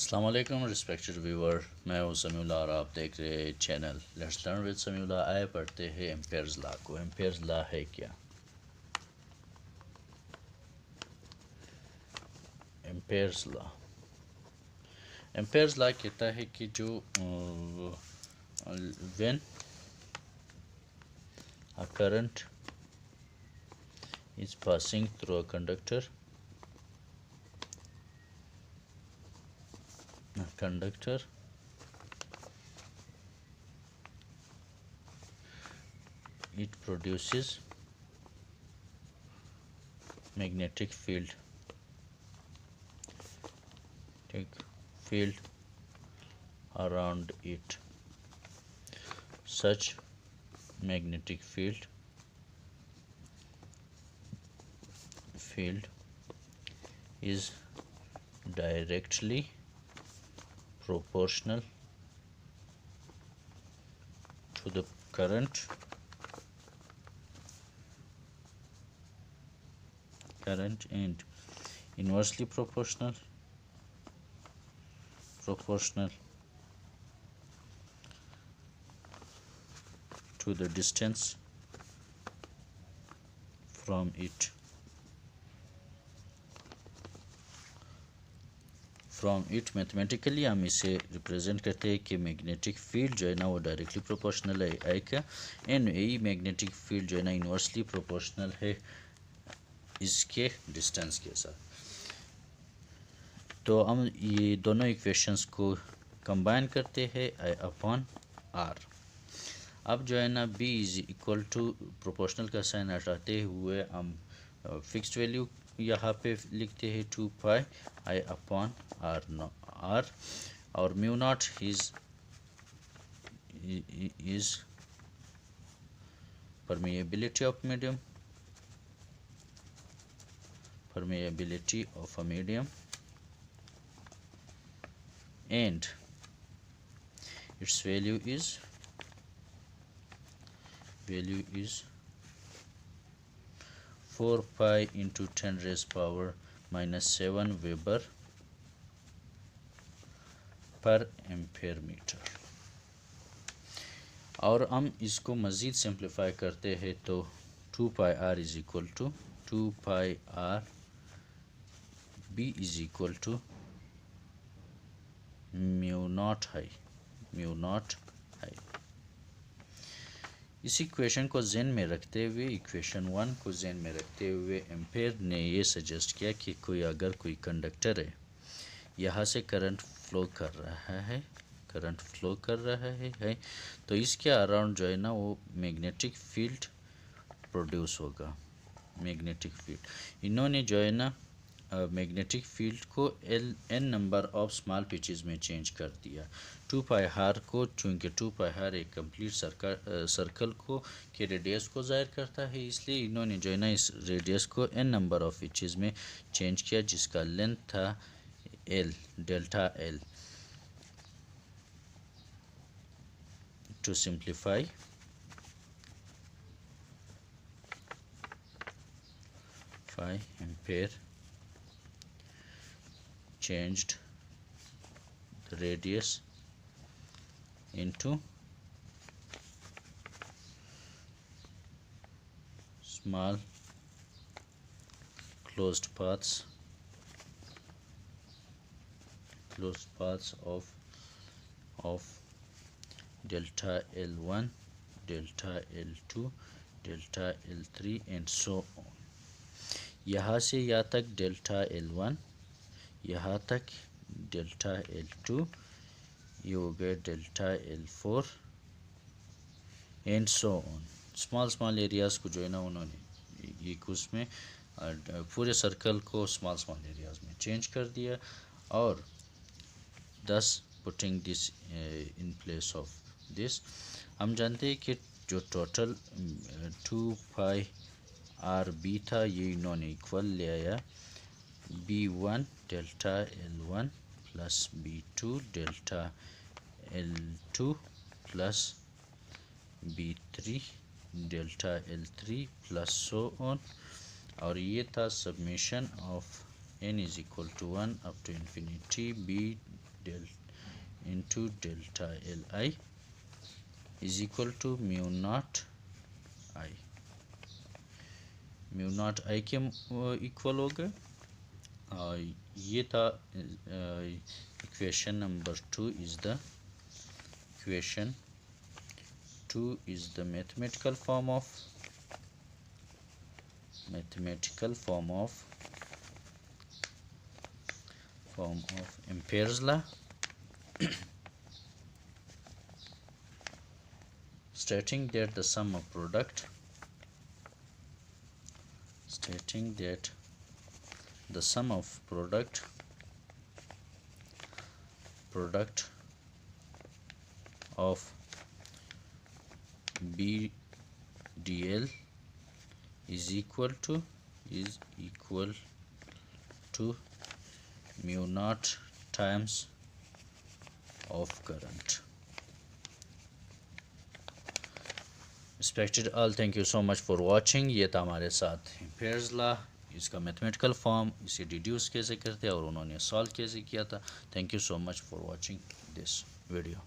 अस्सलाम वालेकुम respected viewer, मैं हूं समीउल्ला और आप देख रहे हैं channel let's learn with Samiullah. आए पढ़ते हैं एम्पेयर्स लॉ को। एम्पेयर्स लॉ है क्या? एम्पेयर्स लॉ कहता है कि जो when a current is passing through a conductor it produces magnetic field around it. Such magnetic field is directly proportional to the current and inversely proportional to the distance from it. Mathematically हम इसे represent करते हैं कि magnetic field जो है ना वो directly proportional है आई का, एंड यही मैग्नेटिक फील्ड जो है ना इन्वर्सली प्रोपोर्शनल है इसके डिस्टेंस के साथ। तो हम ये दोनों इक्वेशंस को कंबाइन करते हैं आई अपॉन आर। अब जो है ना B is equal to proportional का साइन हटाते हुए हम फिक्स्ड वैल्यू यहाँ पे लिखते हैं 2 पाई आई अपॉन आर और mu naught is permeability of a medium and its value is 4 pi into 10 raised power minus 7 Weber पर एम्पेयर मीटर। और हम इसको मज़ीद सिंप्लीफाई करते हैं तो 2 pi r is equal to 2 pi r B is equal to mu naught I. इस equation को ज़हन में रखते हुए, इक्वेशन 1 को ज़हन में रखते हुए एम्पेयर ने ये सजेस्ट किया कि अगर कोई कंडक्टर है, यहाँ से करंट फ्लो कर रहा है तो इसके अराउंड जो है ना वो मैग्नेटिक फील्ड प्रोड्यूस होगा। मैग्नेटिक फील्ड इन्होंने जो है ना मैग्नेटिक फील्ड को n number of small pitches में चेंज कर दिया। 2 पाई हार को, चूँकि 2 पाई हार एक कंप्लीट सर्कल को के रेडियस को ज़ाहिर करता है, इसलिए इन्होंने जो है ना इस रेडियस को n नंबर ऑफ पिचेस में चेंज किया जिसका लेंथ था L, delta L। To simplify, Ampere changed the radius into small closed paths of delta L1, delta L2, delta L3 and so on। यहाँ से यहाँ तक डेल्टा L1, यहाँ तक डेल्टा L2, ये हो गया delta L4 and so on. Small areas को जो है ना उन्होंने ये उसमें पूरे सर्कल को स्मॉल एरियाज़ में चेंज कर दिया और thus putting this in place of this, हम जानते हैं कि जो टोटल 2 पाई आर बी था ये इन्होंने इक्वल ले आया B1 delta L1 plus B2 delta L2 plus B3 delta L3 plus so on. और ये था summation of n is equal to 1 up to infinity b delta Li is equal to mu naught I. Mu naught I के equal हो गए। ये था equation number 2 is the equation 2 is the mathematical form of Ampere's law stating that the sum of product of BDL is equal to mu naught times of current. Respected all, thank you so much for watching. ये था हमारे साथ Ampere's law, इसका mathematical form, इसे deduce कैसे करते हैं और उन्होंने सॉल्व कैसे किया था। Thank you so much for watching this video.